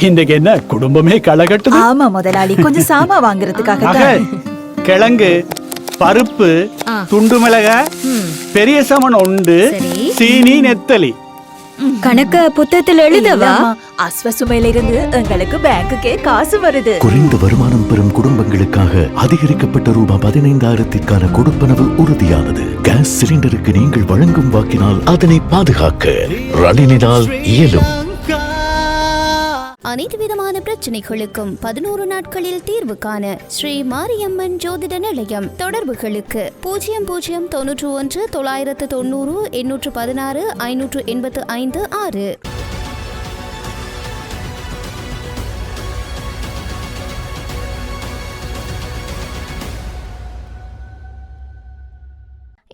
இன்னைக்கு என்ன குடும்பமே களை கட்டுது? ஆமா முதலாளி, கொஞ்சம் சாமா வாங்குறதுக்காக ஆக, கிழங்கு, பருப்பு, துண்டு மிளகாய், பெரிய சமன் உண்டு, சீனி, நெத்தலி. கணக்க புத்தகத்துல எழுதவா? அஸ்வசுமையில இருந்து எங்களுக்கு பேங்குக்கே காசு வருது. குறைந்த வருமானம் பெறும் குடும்பங்களுக்காக அதிகரிக்கப்பட்ட ரூபாய் 15,000க்கான கொடுப்பனவு உறுதியானது. கேஸ் சிலிண்டருக்கு நீங்கள் வழங்கும் வாக்கினால் அதனை பாதுகாக்க ரணிலினால் இயலும். அனைத்து விதமான பிரச்சனைகளுக்கும் 11 நாட்களில் தீர்வு காண ஸ்ரீ மாரியம்மன் ஜோதிட நிலையம். தொடர்புகளுக்கு 0091 990 816 585 6.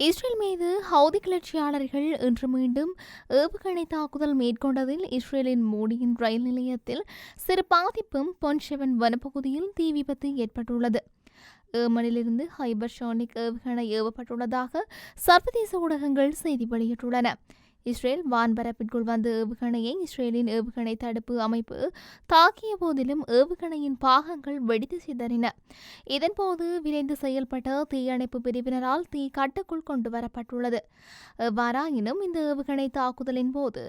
இஸ்ரேல் மீது ஹவுதி கிளர்ச்சியாளர்கள் இன்று மீண்டும் ஏவுகணை தாக்குதல் மேற்கொண்டதில் இஸ்ரேலின் மோடியின் ரயில் நிலையத்தில் சிறு பாதிப்பும் பொன்ஷெவன் வனப்பகுதியில் தீ விபத்து ஏற்பட்டுள்ளது. ஏமனிலிருந்து ஹைபர்ஷானிக் ஏவுகணை ஏவப்பட்டுள்ளதாக சர்வதேச ஊடகங்கள் செய்தி வெளியிட்டுள்ளன. இஸ்ரேல் வான்பரப்பிற்குள் வந்த ஏவுகணையை இஸ்ரேலின் ஏவுகணை தடுப்பு அமைப்பு தாக்கிய போதிலும் ஏவுகணையின் பாகங்கள் வெடித்து சிதறின. இதன்போது விரைந்து செயல்பட்ட தீயணைப்பு பிரிவினரால் தீ கட்டுக்குள் கொண்டு வரப்பட்டுள்ளது. எவ்வாறாயினும் இந்த ஏவுகணை தாக்குதலின் போது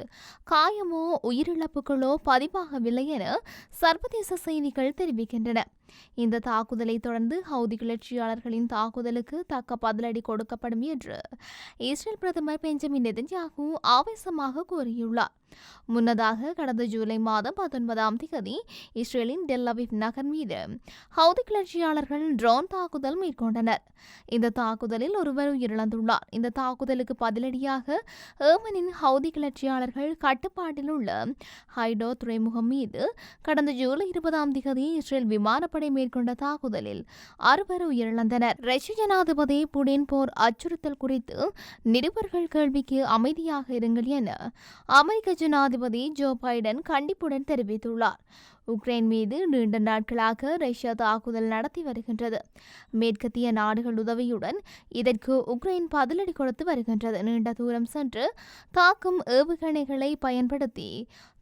காயமோ உயிரிழப்புகளோ பதிவாகவில்லை என சர்வதேச செய்திகள் தெரிவிக்கின்றன. இந்த தாக்குதலை தொடர்ந்து ஹவுதி கிளர்ச்சியாளர்களின் தாக்குதலுக்கு தக்க பதிலடி கொடுக்கப்படும் என்று இஸ்ரேல் பிரதமர் பெஞ்சமின் நெதன்யாகு ஆவேசமாக கூறியுள்ளார். முன்னதாக கடந்த ஜூலை மாதம் 19ஆம் தேதி இஸ்ரேலின் டெல் அவிவ் நகர் மீது ஹவுதி கிளர்ச்சியாளர்கள் ட்ரோன் தாக்குதல் மேற்கொண்டனர். இந்த தாக்குதலில் ஒருவர் உயிரிழந்துள்ளார். இந்த தாக்குதலுக்கு பதிலடியாக ஏமனின் ஹவுதி கிளர்ச்சியாளர்கள் கட்டுப்பாட்டில் உள்ள ஹைடோ துறைமுகம் மீது கடந்த ஜூலை 20ஆம் தேதி இஸ்ரேல் விமானப்படை மேற்கொண்ட தாக்குதலில் 6 உயிரிழந்தனர். ரஷ்ய ஜனாதிபதி புடின் போர் அச்சுறுத்தல் குறித்து நிருபர்கள் கேள்விக்கு அமைதியாக இருங்கள் என அமெரிக்க ஜனாதிபதி ஜோ பைடன் கண்டிப்புடன் தெரிவித்துள்ளார். உக்ரைன் மீது நீண்ட நாட்களாக ரஷ்யா தாக்குதல் நடத்தி வருகின்றது. மேற்கத்திய நாடுகள் உதவியுடன் இதற்கு உக்ரைன் பதிலடி கொடுத்து வருகின்றது. நீண்ட தூரம் சென்று தாக்கும் ஏவுகணைகளை பயன்படுத்தி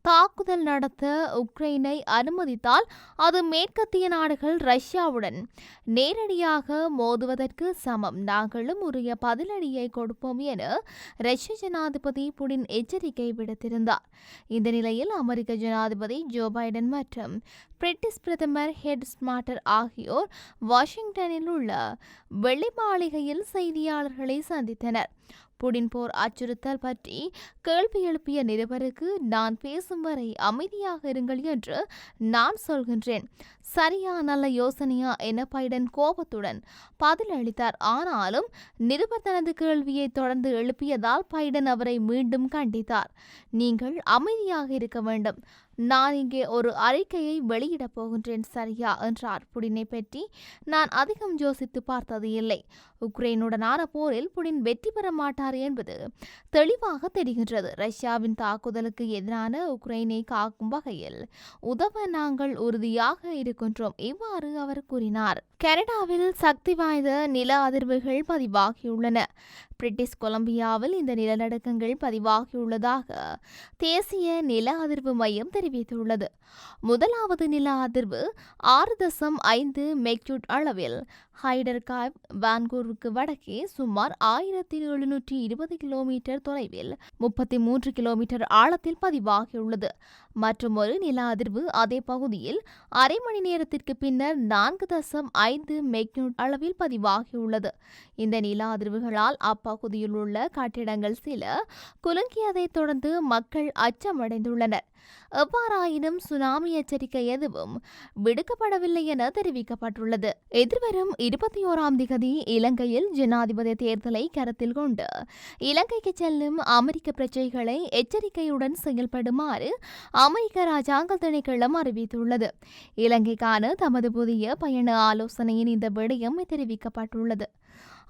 தாக்குதல் நடத்த உக்ரைனை அனுமதித்தால் அது மேற்கத்திய நாடுகள் ரஷ்யாவுடன் நேரடியாக மோதுவதற்கு சமம். நாங்களும் உரிய பதிலடியை கொடுப்போம் என ரஷ்ய ஜனாதிபதி புடின் எச்சரிக்கை விடுத்திருந்தார். இந்த நிலையில் அமெரிக்க ஜனாதிபதி ஜோ பைடன் மற்றும் பிரிட்டிஷ் பிரதமர் ஹெட் ஸ்மார்ட்டர் ஆகியோர் வாஷிங்டனில் உள்ள வெள்ளை மாளிகையில் செய்தியாளர்களை சந்தித்தனர். புடின் போர் அச்சுறுத்தல் பற்றி கேள்வி எழுப்பிய நிருபருக்கு நான் பேசும் வரை அமைதியாக இருங்கள் என்று நான் சொல்கின்றேன். சரியா, நல்ல யோசனையா என பைடன் கோபத்துடன் பதில் அளித்தார். ஆனாலும் நிருபர் தனது கேள்வியை தொடர்ந்து எழுப்பியதால் பைடன் அவரை மீண்டும் கண்டித்தார். நீங்கள் அமைதியாக இருக்க வேண்டும், நான் இங்கே ஒரு அறிக்கையை வெளியிடப் போகின்றேன், சரியா என்றார். புடினை பற்றி நான் அதிகம் யோசித்து பார்த்தது இல்லை. உக்ரைனுடனான போரில் புடின் வெற்றி பெற மாட்டார் என்பது தெளிவாக தெரிகின்றது. ரஷ்யாவின் தாக்குதலுக்கு எதிரான உக்ரைனை காக்கும் வகையில் உதவ நாங்கள் உறுதியாக இருக்கின்றோம், இவ்வாறு அவர் கூறினார். கனடாவில் சக்தி வாய்ந்த நில அதிர்வுகள் பதிவாகியுள்ளன. பிரிட்டிஷ் கொலம்பியாவில் இந்த நிலநடுக்கங்கள் பதிவாகியுள்ளதாக தேசிய நில அதிர்வு மையம் தெரிவித்துள்ளது. முதலாவது நில அதிர்வு 6.5 மெக்னிட்யூட் அளவில் ஹைடர்காவ் வான்கூருக்கு வடக்கே சுமார் 1720 கிலோமீட்டர் தொலைவில் 33 கிலோமீட்டர் ஆழத்தில் பதிவாகியுள்ளது. மற்றும் ஒரு நில அதிர்வு அதே பகுதியில் அரை மணி நேரத்திற்கு பின்னர் 4.5 மெக்னிட்யூட் அளவில் பதிவாகியுள்ளது. இந்த நில அதிர்வுகளால் அப்பகுதியில் உள்ள கட்டிடங்கள் சில குலுங்கியதைத் தொடர்ந்து மக்கள் அச்சமடைந்துள்ளனர். எவ்வாறாயினும் சுனாமி எச்சரிக்கை எதுவும் விடுக்கப்படவில்லை என தெரிவிக்கப்பட்டுள்ளது. எதிர்வரும் 21ஆம் தேதி இலங்கையில் ஜனாதிபதி தேர்தலை கருத்தில் கொண்டு இலங்கைக்கு செல்லும் அமெரிக்க பிரஜைகளை எச்சரிக்கையுடன் செயல்படுமாறு அமெரிக்க ராஜாங்க திணைக்களம் அறிவித்துள்ளது. இலங்கைக்கான தமது புதிய பயண ஆலோசனையின் இந்த விடயம் தெரிவிக்கப்பட்டுள்ளது.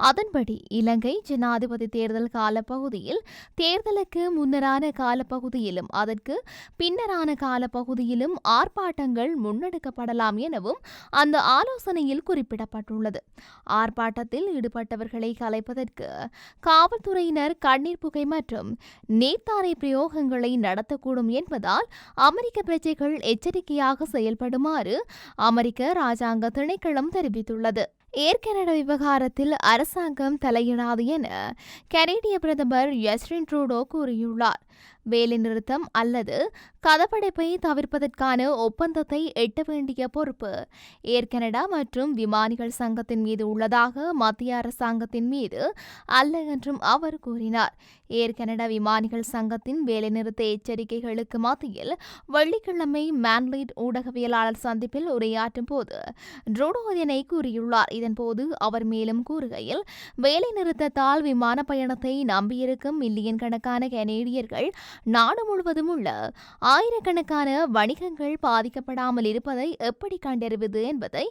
அதன்படி இலங்கை ஜனாதிபதி தேர்தல் காலப்பகுதியில் தேர்தலுக்கு முன்னரான காலப்பகுதியிலும் அதற்கு பின்னரான காலப்பகுதியிலும் ஆர்ப்பாட்டங்கள் முன்னெடுக்கப்படலாம் எனவும் அந்த ஆலோசனையில் குறிப்பிடப்பட்டுள்ளது. ஆர்ப்பாட்டத்தில் ஈடுபட்டவர்களை கலைப்பதற்கு காவல்துறையினர் கண்ணீர் புகை மற்றும் நேர்த்தாரை பிரயோகங்களை நடத்தக்கூடும் என்பதால் அமெரிக்க பிரஜைகள் எச்சரிக்கையாக செயல்படுமாறு அமெரிக்க ராஜாங்க திணைக்களம் தெரிவித்துள்ளது. ஏர் கனடா விவகாரத்தில் அரசாங்கம் தலையிடாது என கனேடிய பிரதமர் ஜஸ்டின் ட்ரூடோ கூறியுள்ளார். வேலைநிறுத்தம் அல்லது கதப்படைப்பை தவிர்ப்பதற்கான ஒப்பந்தத்தை எட்ட வேண்டிய பொறுப்பு ஏர் கனடா மற்றும் விமானிகள் சங்கத்தின் மீது உள்ளதாக மத்திய அரசாங்கத்தின் மீது அல்ல என்றும் அவர் கூறினார். ஏர் கனடா விமானிகள் சங்கத்தின் வேலைநிறுத்த எச்சரிக்கைகளுக்கு மத்தியில் வெள்ளிக்கிழமை மான்லீட் ஊடகவியலாளர் சந்திப்பில் உரையாற்றும் போது ட்ரூடோ இதனை கூறியுள்ளார். இதன்போது அவர் மேலும் கூறுகையில், வேலைநிறுத்தத்தால் விமான பயணத்தை நம்பியிருக்கும் மில்லியன் கணக்கான கனேடியர்கள் நாடு முழுவதும் உள்ள ஆயிரக்கணக்கான வணிகங்கள் பாதிக்கப்படாமல் இருப்பதை எப்படி கண்டறிவது என்பதை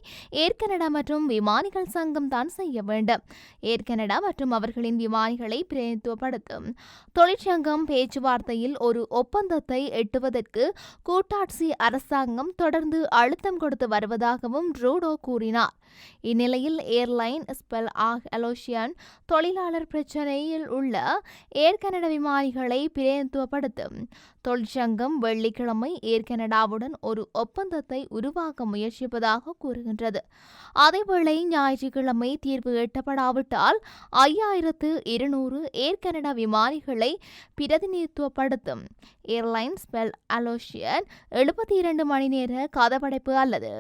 ஏர் கனடா மற்றும் விமானிகள் சங்கம் தான் செய்ய வேண்டும். ஏர் கனடா மற்றும் அவர்களின் விமானிகளை பிரதிநிதித்துவப்படுத்தும் தொழிற்சங்கம் பேச்சுவார்த்தையில் ஒரு ஒப்பந்தத்தை எட்டுவதற்கு கூட்டாட்சி அரசாங்கம் தொடர்ந்து அழுத்தம் கொடுத்து வருவதாகவும் ட்ரூடோ கூறினார். இந்நிலையில் ஏர்லைன் ஸ்பெல் அலோசியன் தொழிலாளர் பிரச்சினையில் உள்ள ஏர் கனடா விமானிகளை பிரதிநிதித்துவப்படுத்தும் தொழிற்சங்கம் வெள்ளிக்கிழமை ஏர் கனடாவுடன் ஒரு ஒப்பந்தத்தை உருவாக்க முயற்சிப்பதாக கூறுகின்றது. அதேவேளை ஞாயிற்றுக்கிழமை தீர்ப்பு எட்டப்படாவிட்டால் 5200 ஏர் கனடா விமானிகளை பிரதிநிதித்துவப்படுத்தும் ஏர்லைன் ஸ்பெல் அலோசியன் 72 மணி நேர கதவடைப்பு அல்லது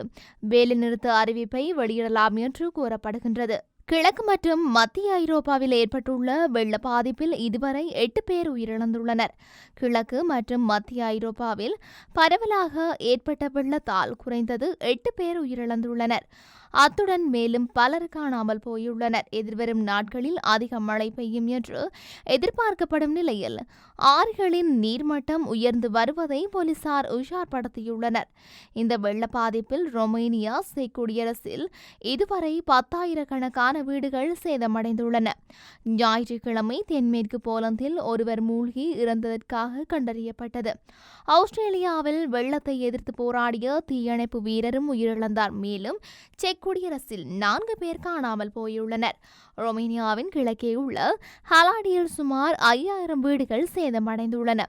வேலைநிறுத்த அறிவிப்பை வெளியிடலாம் என்று கூறப்படுகின்றது. கிழக்கு மற்றும் மத்திய ஐரோப்பாவில் ஏற்பட்டுள்ள வெள்ள பாதிப்பில் இதுவரை 8 பேர் உயிரிழந்துள்ளனர். கிழக்கு மற்றும் மத்திய ஐரோப்பாவில் பரவலாக ஏற்பட்ட வெள்ளத்தால் குறைந்தது 8 பேர் உயிரிழந்துள்ளனர். அத்துடன் மேலும் பலர் காணாமல் போயுள்ளனர். எதிர்வரும் நாட்களில் அதிக மழை பெய்யும் என்று எதிர்பார்க்கப்படும் நிலையில் ஆறுகளின் நீர்மட்டம் உயர்ந்து வருவதை போலீசார் உஷார்படுத்தியுள்ளனர். இந்த வெள்ள பாதிப்பில் ரொமேனியா செக் குடியரசில் இதுவரை 10,000 கணக்கான வீடுகள் சேதமடைந்துள்ளன. ஞாயிற்றுக்கிழமை தென்மேற்கு போலந்தில் ஒருவர் மூழ்கி இறந்ததற்காக கண்டறியப்பட்டது. ஆஸ்திரேலியாவில் வெள்ளத்தை எதிர்த்து போராடிய தீயணைப்பு வீரரும் உயிரிழந்தார். மேலும் செக் குடியரசில் 4 பேர் காணாமல் போயுள்ளனர். ரொமேனியாவின் கிழக்கே உள்ள ஹலாடியில் சுமார் 5000 வீடுகள் சேதமடைந்துள்ளன.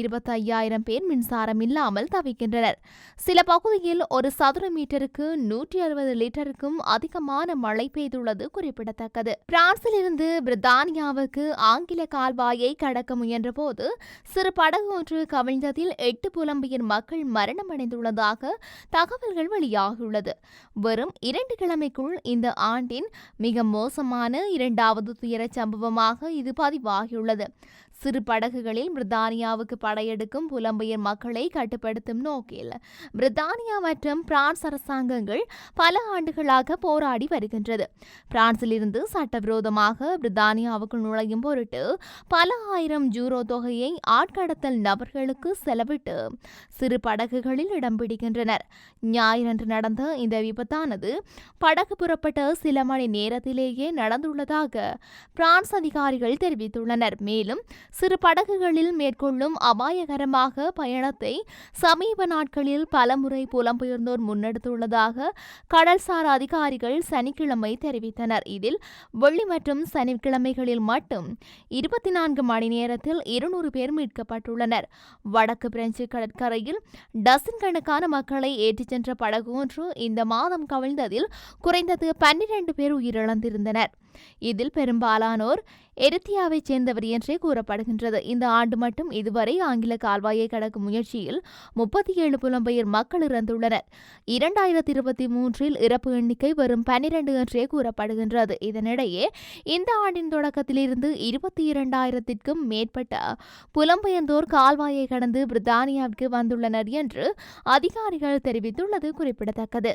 25,000 பேர் மின்சாரம் இல்லாமல் தவிக்கின்றனர். சில பகுதியில் ஒரு சதுர மீட்டருக்கு 160 லிட்டருக்கும் அதிகமான மழை பெய்துள்ளது குறிப்பிடத்தக்கது. பிரான்சில் இருந்து பிரித்தானியாவுக்கு ஆங்கில கால்வாயை கடக்க முயன்ற போது சிறு படகு ஒன்று கவிழ்ந்ததில் 8 புலம்பெயர் மக்கள் மரணமடைந்துள்ளதாக தகவல்கள் வெளியாகியுள்ளது. வெறும் 2 கிழமைக்குள் இந்த ஆண்டின் மிக மோசமான 2வது துயர சம்பவமாக இது பதிவாகியுள்ளது. சிறு படகுகளில் பிரித்தானியாவுக்கு படையெடுக்கும் புலம்பெயர் மக்களை கட்டுப்படுத்தும் நோக்கில் பிரித்தானியா மற்றும் பிரான்ஸ் அரசாங்கங்கள் பல ஆண்டுகளாக போராடி வருகின்றது. பிரான்சில் இருந்து சட்டவிரோதமாக பிரித்தானியாவுக்குள் நுழையும் பொருட்டு பல ஆயிரம் யூரோ தொகையை ஆட்கடத்தல் நபர்களுக்கு செலவிட்டு சிறு படகுகளில் இடம் பிடிக்கின்றனர். ஞாயிறன்று நடந்த இந்த விபத்தானது படகு புறப்பட்ட சில மணி நேரத்திலேயே நடந்துள்ளதாக பிரான்ஸ் அதிகாரிகள் தெரிவித்துள்ளனர். மேலும் சிறு படகுகளில் மேற்கொள்ளும் அபாயகரமாக பயணத்தை சமீப நாட்களில் பலமுறை புலம்பெயர்ந்தோர் முன்னெடுத்துள்ளதாக கடல்சார் அதிகாரிகள் சனிக்கிழமை தெரிவித்தனர். இதில் வெள்ளி மற்றும் சனிக்கிழமைகளில் மட்டும் 24 மணி நேரத்தில் 200 பேர் மீட்கப்பட்டுள்ளனர். வடக்கு பிரெஞ்சு கடற்கரையில் டசன் கணக்கான மக்களை ஏற்றிச் சென்ற படகு ஒன்று இந்த மாதம் கவிழ்ந்ததில் குறைந்தது 12 பேர் உயிரிழந்திருந்தனர். இதில் பெரும்பாலானோர் எரித்தியாவைச் சேர்ந்தவர் என்றே கூறப்படுகின்றது. இந்த ஆண்டு மட்டும் இதுவரை ஆங்கில கால்வாயை கடக்கும் முயற்சியில் 37 புலம்பெயர் மக்கள் இறந்துள்ளனர். 2023 இறப்பு எண்ணிக்கை வெறும் 12 என்றே கூறப்படுகின்றது. இதனிடையே இந்த ஆண்டின் தொடக்கத்திலிருந்து 22,000க்கும் மேற்பட்ட புலம்பெயர்ந்தோர் கால்வாயை கடந்து பிரித்தானியாவிற்கு வந்துள்ளனர் என்று அதிகாரிகள் தெரிவித்துள்ளது குறிப்பிடத்தக்கது.